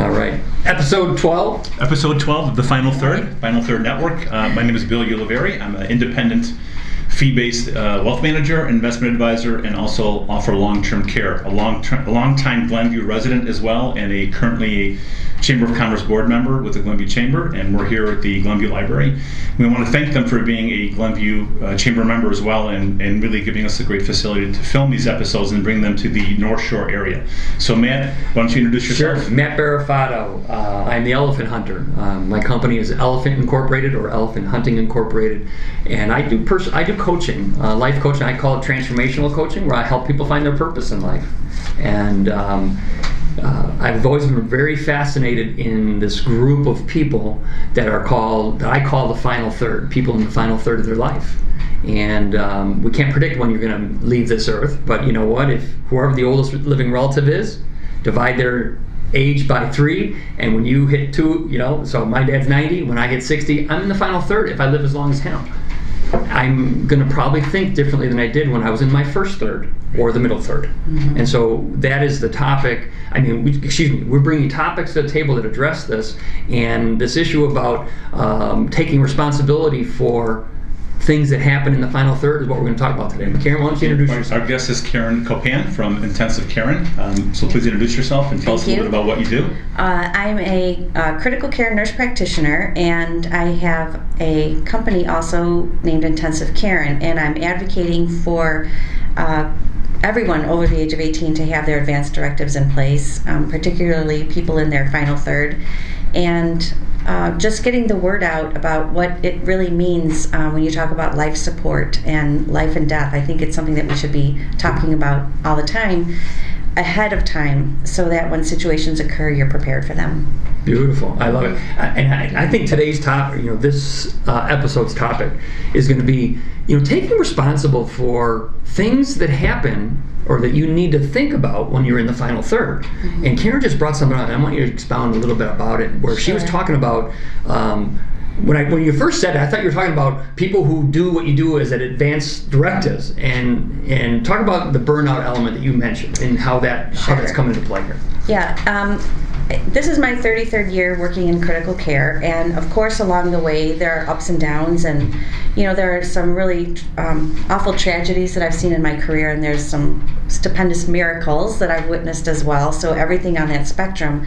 All right. Episode 12? Episode 12 of the Final Third Network. My name is Bill Ulivieri. I'm an independent, fee-based wealth manager, investment advisor, and also offer long-term care. A long-time Glenview resident as well, and currently a Chamber of Commerce board member with the Glenview Chamber, and we're here at the Glenview Library. We want to thank them for being a Glenview Chamber member as well, and really giving us a great facility to film these episodes and bring them to the North Shore area. So Matt, why don't you introduce yourself? Sure. Matt Berrafato. I'm the Elephant Hunter. My company is Elephant Incorporated, or Elephant Hunting Incorporated, and I do coaching, life coaching. I call it transformational coaching, where I help people find their purpose in life. And I've always been very fascinated in this group of people that I call the final third, people in the final third of their life. And we can't predict when you're going to leave this earth, but you know what? If whoever the oldest living relative is, divide their age by 3, and when you hit 2, so my dad's 90, when I hit 60, I'm in the final third if I live as long as him. I'm going to probably think differently than I did when I was in my first third or the middle third. Mm-hmm. And so that is the topic. We're bringing topics to the table that address this, and this issue about taking responsibility for things that happen in the final third is what we're going to talk about today. Karen, why don't you introduce yourself? Our guest is Karen Kopan from Intensive Karen. So please introduce yourself and tell us a little bit about what you do. I'm a critical care nurse practitioner, and I have a company also named Intensive Karen, and I'm advocating for everyone over the age of 18 to have their advanced directives in place, particularly people in their final third, and just getting the word out about what it really means when you talk about life support and life and death. I think it's something that we should be talking about all the time, ahead of time, so that when situations occur, you're prepared for them. Beautiful. I love it. And I think today's topic, this episode's topic is going to be, taking responsible for things that happen or that you need to think about when you're in the final third. Mm-hmm. And Karen just brought something up, and I want you to expound a little bit about it, where she was talking about, when you first said it, I thought you were talking about people who do what you do as an advanced directives, and talk about the burnout element that you mentioned and how that's come into play here. Yeah. This is my 33rd year working in critical care, and of course along the way there are ups and downs, and there are some really awful tragedies that I've seen in my career, and there's some stupendous miracles that I've witnessed as well, so everything on that spectrum.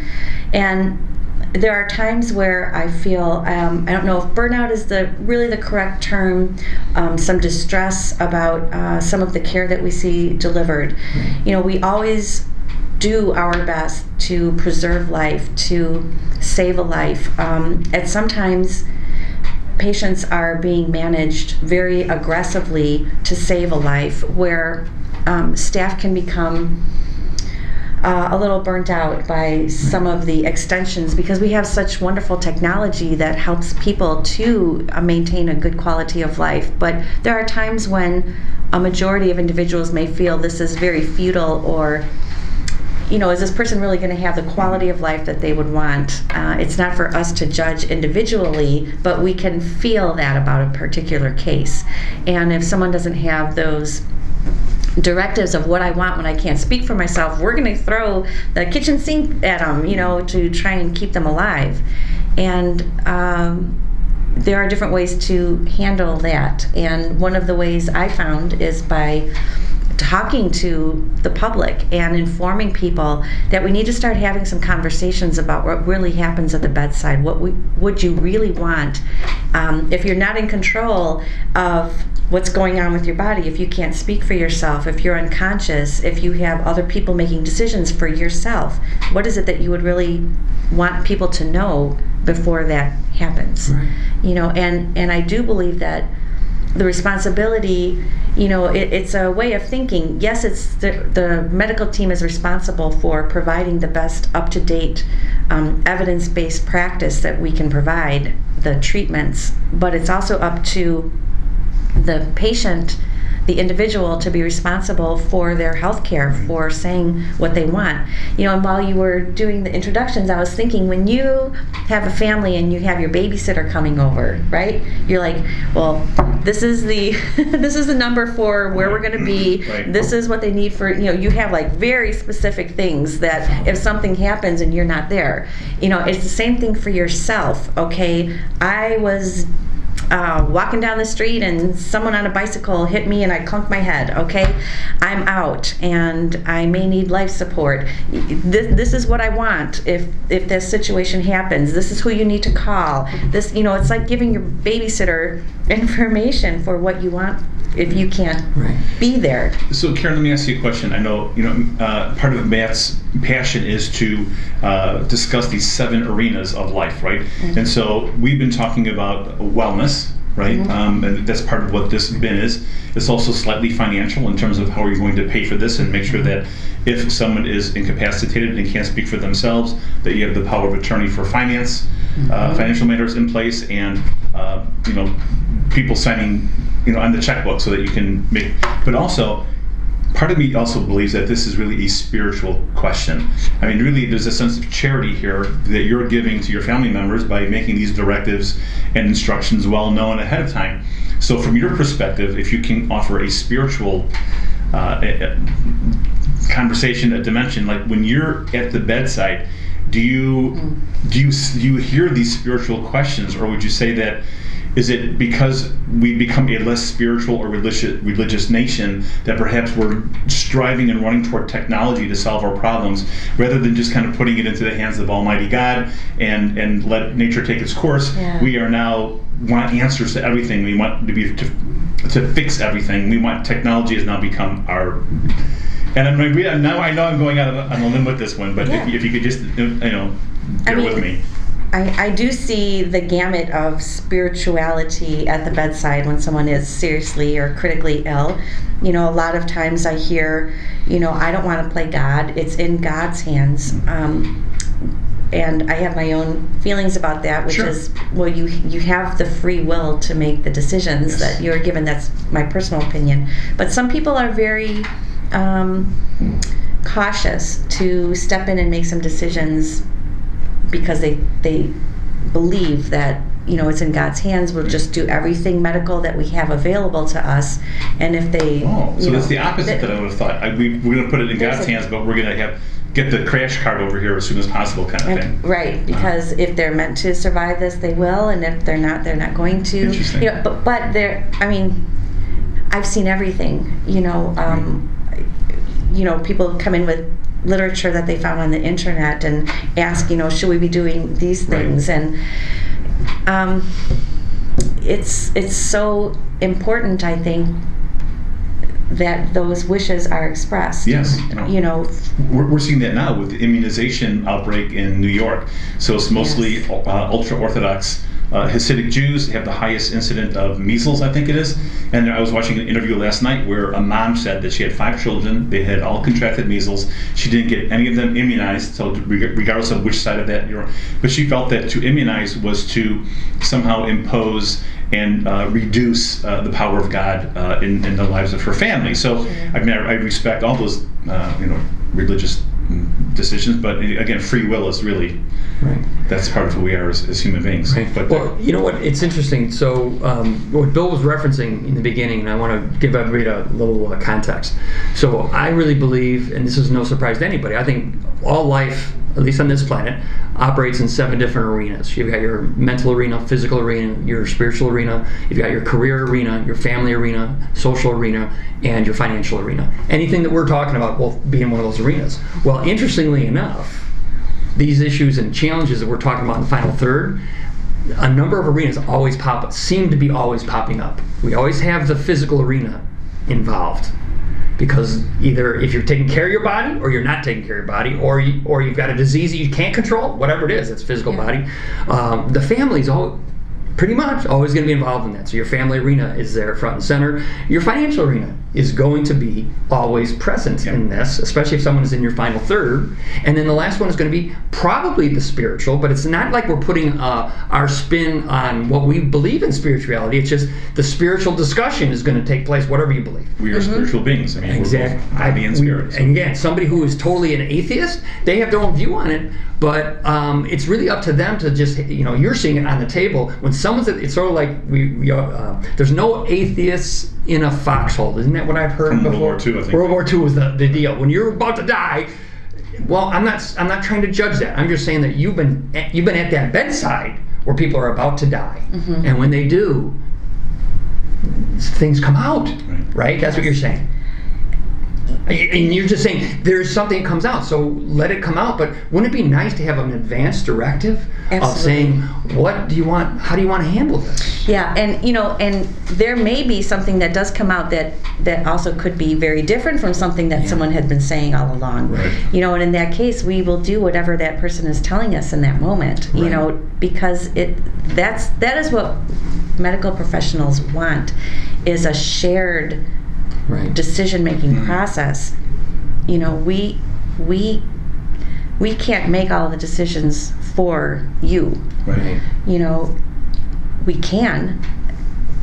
And there are times where I feel, I don't know if burnout is really the correct term, some distress about some of the care that we see delivered. We always do our best to preserve life, to save a life. And sometimes patients are being managed very aggressively to save a life, where staff can become a little burnt out by some of the extensions, because we have such wonderful technology that helps people to maintain a good quality of life. But there are times when a majority of individuals may feel this is very futile, or is this person really going to have the quality of life that they would want? It's not for us to judge individually, but we can feel that about a particular case. And if someone doesn't have those directives of what I want when I can't speak for myself, we're going to throw the kitchen sink at them, to try and keep them alive. And there are different ways to handle that. And one of the ways I found is by talking to the public and informing people that we need to start having some conversations about what really happens at the bedside. What would you really want if you're not in control of what's going on with your body, if you can't speak for yourself, if you're unconscious, if you have other people making decisions for yourself? What is it that you would really want people to know before that happens? Right. And I do believe that the responsibility, it's a way of thinking. Yes, it's the medical team is responsible for providing the best up-to-date evidence-based practice that we can provide, the treatments, but it's also up to the patient the individual to be responsible for their health care, for saying what they want. And while you were doing the introductions, I was thinking, when you have a family and you have your babysitter coming over, right? You're like, well, this is the this is the number for where we're going to be. Right. This is what they need for, you have like very specific things that if something happens and you're not there, it's the same thing for yourself. Okay, I was walking down the street and someone on a bicycle hit me and I clunked my head. Okay, I'm out and I may need life support. This is what I want if this situation happens. This is who you need to call. This, it's like giving your babysitter information for what you want if you can't be there. So Karen, let me ask you a question. I know, part of Matt's passion is to discuss these 7 arenas of life, right? Mm-hmm. And so we've been talking about wellness, right? Mm-hmm. And that's part of what this bin is. It's also slightly financial in terms of how are you going to pay for this and make sure that if someone is incapacitated and can't speak for themselves, that you have the power of attorney for finance, financial matters in place, and people signing on the checkbook so that you can make. But also, part of me also believes that this is really a spiritual question. I mean, really, there's a sense of charity here that you're giving to your family members by making these directives and instructions well known ahead of time. So from your perspective, if you can offer a spiritual conversation, a dimension, like when you're at the bedside, do you hear these spiritual questions, or would you say that is it because we become a less spiritual or religious nation that perhaps we're striving and running toward technology to solve our problems rather than just kind of putting it into the hands of Almighty God and let nature take its course? Yeah. We are now want answers to everything. We want to fix everything. We want technology has now become our. And now I know I'm going on a limb with this one, but if you could just bear with me. I do see the gamut of spirituality at the bedside when someone is seriously or critically ill. A lot of times I hear, I don't want to play God. It's in God's hands. And I have my own feelings about that, which is, well, you have the free will to make the decisions that you're given. That's my personal opinion. But some people are very cautious to step in and make some decisions because they believe that it's in God's hands. We'll just do everything medical that we have available to us, and if they so that's the opposite that I would have thought. We're going to put it in God's hands, but we're going to get the crash card over here as soon as possible, kind of thing. Right, because if they're meant to survive this, they will, and if they're not, they're not going to. Interesting. But they're. I mean, I've seen everything. People come in with literature that they found on the internet and ask, should we be doing these things? Right. And it's so important, I think, that those wishes are expressed. Yes. We're seeing that now with the immunization outbreak in New York. So it's mostly ultra-Orthodox Hasidic Jews have the highest incident of measles, I think it is. And I was watching an interview last night where a mom said that she had 5 children. They had all contracted measles. She didn't get any of them immunized, so regardless of which side of that you're on. But she felt that to immunize was to somehow impose and reduce the power of God in the lives of her family. So, I mean, I respect all those, religious decisions, but again, free will is really that's part of who we are as human beings. Right. But well, you know what? It's interesting. So, what Bill was referencing in the beginning, and I want to give everybody a little context. So, I really believe, and this is no surprise to anybody, I think all life, at least on this planet, operates in 7 different arenas. You've got your mental arena, physical arena, your spiritual arena, you've got your career arena, your family arena, social arena, and your financial arena. Anything that we're talking about will be in one of those arenas. Well, interestingly enough, these issues and challenges that we're talking about in the final third, a number of arenas seem to be always popping up. We always have the physical arena involved. Because either if you're taking care of your body or you're not taking care of your body, or you've got a disease that you can't control, whatever it is, it's physical body, the family's pretty much always going to be involved in that. So your family arena is there front and center. Your financial arena is going to be always present in this, especially if someone is in your final third. And then the last one is going to be probably the spiritual, but it's not like we're putting our spin on what we believe in spirituality. It's just the spiritual discussion is going to take place, whatever you believe. We are spiritual beings. I mean, Exactly. we're both body and spirit. So. And again, somebody who is totally an atheist, they have their own view on it, but it's really up to them to just, you're seeing it on the table. When someone's, it's sort of like there's no atheists in a foxhole. Isn't that what I've heard From before? World War II, I think. World War II was the deal. When you're about to die, well, I'm not trying to judge that. I'm just saying that you've been at that bedside where people are about to die, and when they do, things come out, right? That's what you're saying. And you're just saying there's something that comes out, so let it come out. But wouldn't it be nice to have an advanced directive of saying, what do you want? How do you want to handle this? Yeah, and and there may be something that does come out that also could be very different from something that someone had been saying all along. Right. And in that case, we will do whatever that person is telling us in that moment. Because that is what medical professionals want, is a shared decision-making process. We can't make all the decisions for you. Right. We can,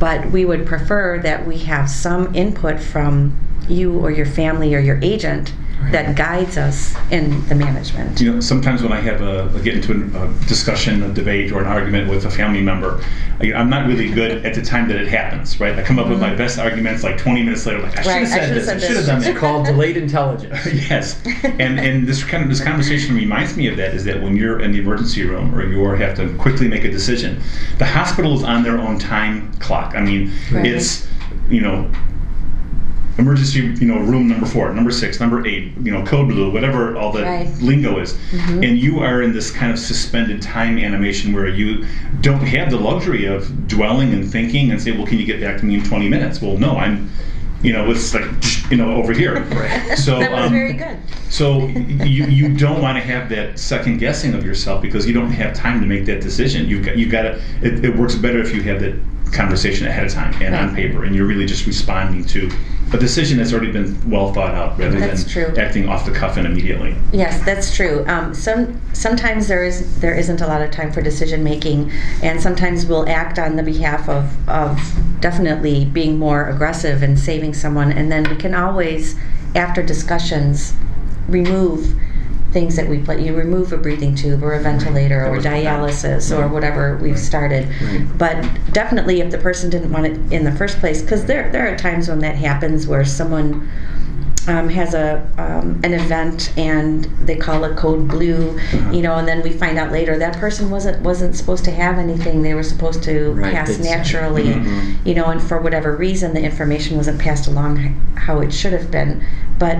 but we would prefer that we have some input from you or your family or your agent that guides us in the management. Sometimes when I get into a discussion, a debate, or an argument with a family member, I'm not really good at the time that it happens, right? I come up with my best arguments like 20 minutes later, like, I should have said this, I should have done that. It's called delayed intelligence. Yes. And this conversation reminds me of that, is that when you're in the emergency room or you have to quickly make a decision, the hospital is on their own time clock. I mean, it's, emergency, room number 4, number 6, number 8, code blue, whatever all the lingo is. And you are in this kind of suspended time animation where you don't have the luxury of dwelling and thinking and say, well, can you get back to me in 20 minutes? Well, no, I'm, it's like, over here. So, that was very good. So you don't want to have that second guessing of yourself, because you don't have time to make that decision. You've got to, it works better if you have that conversation ahead of time and on paper, and you're really just responding to a decision that's already been well thought out, rather than acting off the cuff and immediately. Yes, that's true. Sometimes there isn't a lot of time for decision making, and sometimes we'll act on the behalf of definitely being more aggressive and saving someone, and then we can always, after discussions, remove things that we put. You remove a breathing tube or a ventilator or dialysis or whatever we've started. But definitely, if the person didn't want it in the first place, because there are times when that happens, where someone has an event and they call it code blue, and then we find out later that person wasn't supposed to have anything. They were supposed to pass naturally, and for whatever reason the information wasn't passed along how it should have been. But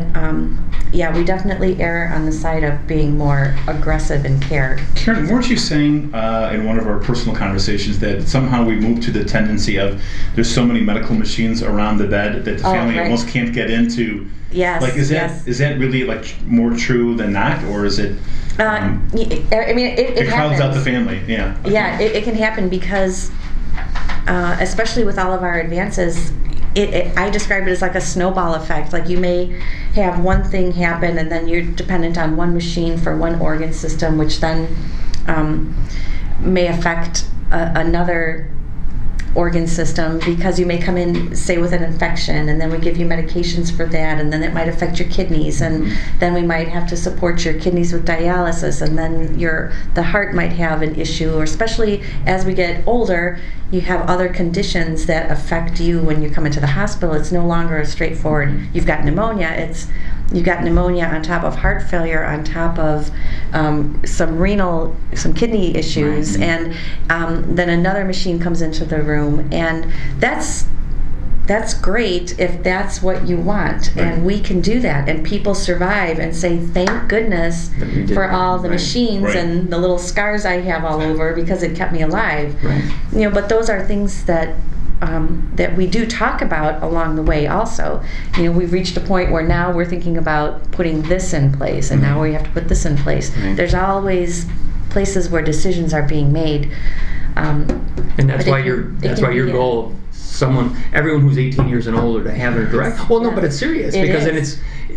we definitely err on the side of being more aggressive in care. Karen, weren't you saying in one of our personal conversations that somehow we moved to the tendency of there's so many medical machines around the bed that the family almost can't get into? Yes. Like, is that really like more true than not, or is it? I mean, it crowds happens. out the family. Yeah. Yeah, it can happen because, especially with all of our advances, I describe it as like a snowball effect. Like, you may have one thing happen, and then you're dependent on one machine for one organ system, which then may affect another organ system, because you may come in, say, with an infection, and then we give you medications for that, and then it might affect your kidneys, and then we might have to support your kidneys with dialysis, and then the heart might have an issue, or especially as we get older, you have other conditions that affect you when you come into the hospital. It's no longer a straightforward, you've got pneumonia. You've got pneumonia on top of heart failure, on top of some kidney issues, and then another machine comes into the room, and that's great if that's what you want, and we can do that, and people survive and say, thank goodness for all the machines and the little scars I have all over, because it kept me alive. But those are things that we do talk about along the way also. We've reached a point where now we're thinking about putting this in place, and now we have to put this in place. There's always places where decisions are being made. And that's why your goal of everyone who's 18 years and older to have a direct. Well, no, but it's serious because then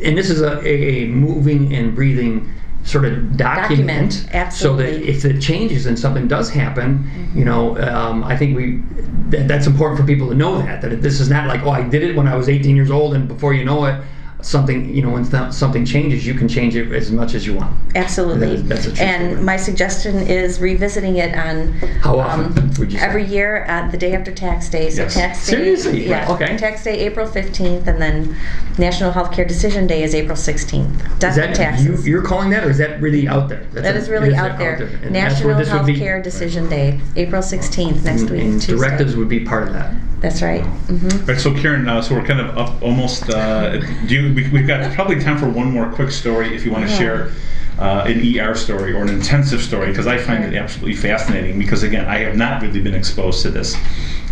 and this is a moving and breathing sort of document. Absolutely. So that if it changes and something does happen, I think that's important for people to know that this is not like, oh, I did it when I was 18 years old, and before you know it, something, when something changes, you can change it as much as you want. Absolutely. That's a true and story. my suggestion is revisiting it on how often would you say? every year at the day after tax day. So Yes. tax day, Seriously? yeah. Okay. Tax day April 15th, and then National Healthcare Decision Day is April 16th. Death Is and that taxes. you're calling that, or is that really out there? That is really out there. And that's National where this would be- Healthcare Decision Day, April 16th, next week, and Tuesday. directives would be part of that. That's right. Mm-hmm. Right, so Karen, so we're kind of up almost. We've got probably time for one more quick story if you want to share an ER story or an intensive story, because I find it absolutely fascinating. Because again, I have not really been exposed to this,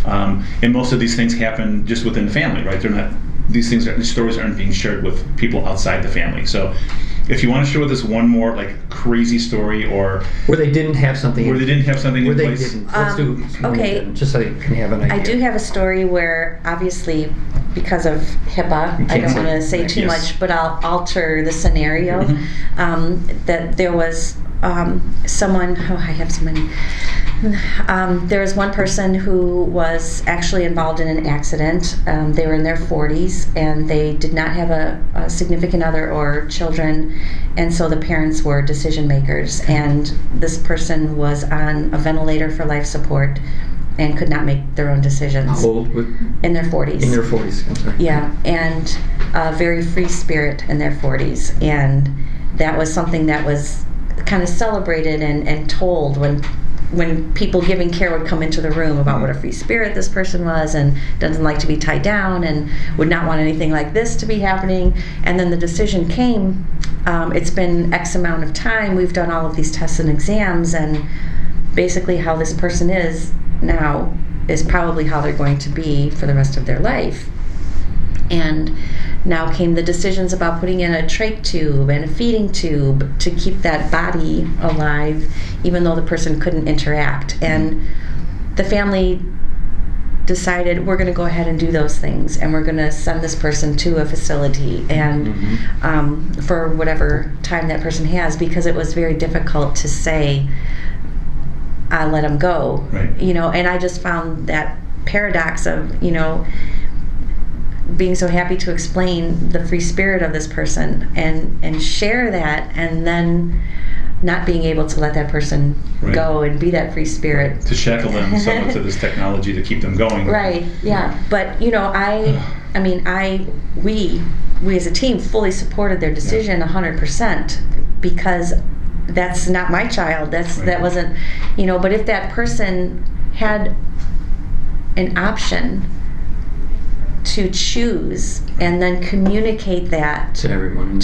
and most of these things happen just within the family, right? They're not. These stories aren't being shared with people outside the family. So, if you want to share with us one more crazy story, or Where they didn't have something. where they didn't have something Where in they place. didn't. Let's do one okay. again, just so you can have an idea. I do have a story where, obviously, because of HIPAA, I don't want to say too Yes. much, but I'll alter the scenario. That there was someone, I have so many. There was one person who was actually involved in an accident. They were in their 40s, and they did not have a significant other or children, and so the parents were decision makers. And this person was on a ventilator for life support and could not make their own decisions. How old? In their 40s. In their 40s, I'm sorry. Yeah, and a very free spirit in their 40s. And that was something that was kind of celebrated and told when people giving care would come into the room about what a free spirit this person was, and doesn't like to be tied down and would not want anything like this to be happening. And then the decision came, it's been X amount of time, we've done all of these tests and exams, and basically how this person is now is probably how they're going to be for the rest of their life. And now came the decisions about putting in a trach tube and a feeding tube to keep that body alive, even though the person couldn't interact. And the family decided, we're going to go ahead and do those things, and we're going to send this person to a facility and for whatever time that person has, because it was very difficult to say, I let them go. Right. And I just found that paradox of, being so happy to explain the free spirit of this person and share that, and then not being able to let that person go and be that free spirit. To shackle them somewhat to this technology to keep them going. Right, yeah. But, we as a team fully supported their decision 100%, because that's not my child. That wasn't, but if that person had an option to choose and then communicate that To everyone.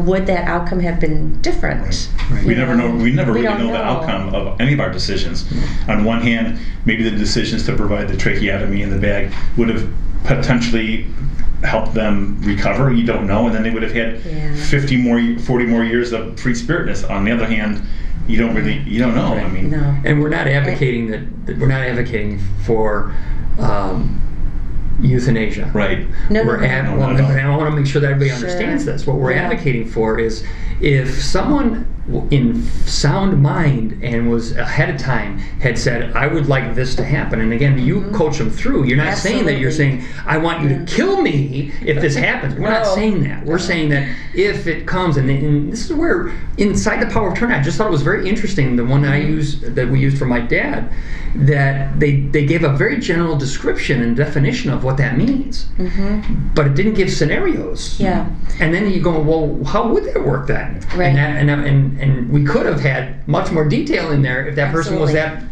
would that outcome have been different? Right. We never know. We never really don't know the outcome of any of our decisions. On one hand, maybe the decisions to provide the tracheotomy in the bag would have potentially helped them recover. You don't know, and then they would have had 40 more years of free spiritness. On the other hand, you don't know. Right. I mean, No. And we're not advocating that we're not advocating for euthanasia. right. No, We're no, well, not at all. and I want to make sure that everybody Sure. understands this. What we're Yeah. advocating for is, if someone in sound mind and was ahead of time had said, I would like this to happen, and again, you coach them through. You're not saying that. You're Absolutely. saying, I want you to kill me if this happens. We're not No. saying that. We're saying that if it comes, and this is where inside the power of attorney, I just thought it was very interesting. The one that we used for my dad, that they gave a very general description and definition of what that means, but it didn't give scenarios. Yeah. And then you go, well, how would that work then? Right. And we could have had much more detail in there if that person was that,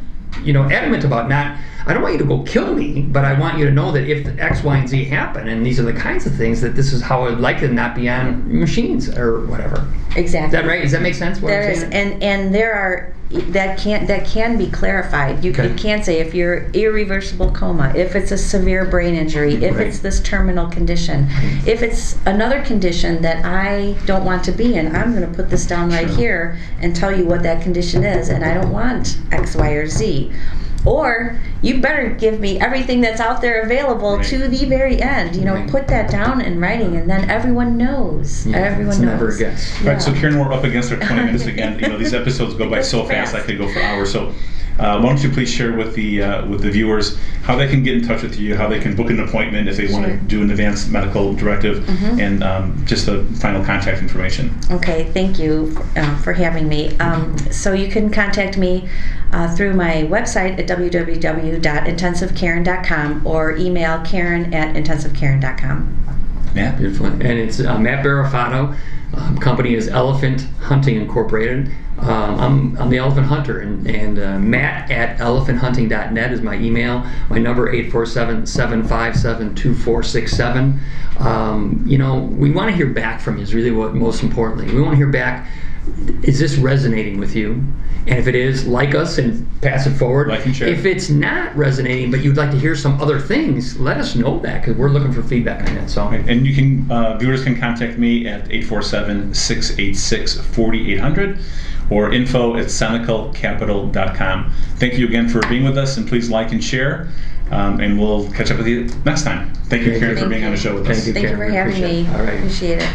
adamant about not, I don't want you to go kill me, but I want you to know that if X, Y, and Z happen, and these are the kinds of things, that this is how I would like to not be on machines or whatever. Exactly. Is that right? Does that make sense? What There I'm is, saying? and there are that can be clarified. You Okay. can say, if you're irreversible coma, if it's a severe brain injury, if Right. it's this terminal condition, if it's another condition that I don't want to be in, I'm going to put this down right Sure. here and tell you what that condition is, and I don't want X, Y, or Z. or you better give me everything that's out there available Right. to the very end. You know, Right. put that down in writing, and then everone knows. Yeah, Everyone it's knows. never a guess. Right, so Yeah. Karen, we're up against our 20 minutes again. You know, these episodes go by so fast, I could go for hours. So why don't you please share with the viewers how they can get in touch with you, how they can book an appointment if they want to Sure. do an advanced medical directive, and just the final contact information. Okay, thank you for having me. So you can contact me through my website at www.intensivekaren.com or email karen@intensivekaren.com. Matt? Beautiful. And it's Matt Berrafato. Company is Elephant Hunting Incorporated. I'm the Elephant Hunter, and Matt at elephanthunting.net is my email. My number 847-757-2467. You know, we want to hear back from you is really what most importantly. We want to hear back. Is this resonating with you? And if it is, like us and pass it forward. Like and share. If it's not resonating, but you'd like to hear some other things, let us know that, because we're looking for feedback on that. So, And you can, viewers can contact me at 847-686-4800 or info@senecalcapital.com. Thank you again for being with us, and please like and share, and we'll catch up with you next time. Thank you, Karen, for being on the show with us. Thank you, Thank you Karen. for having Appreciate me. it. All right. Appreciate it.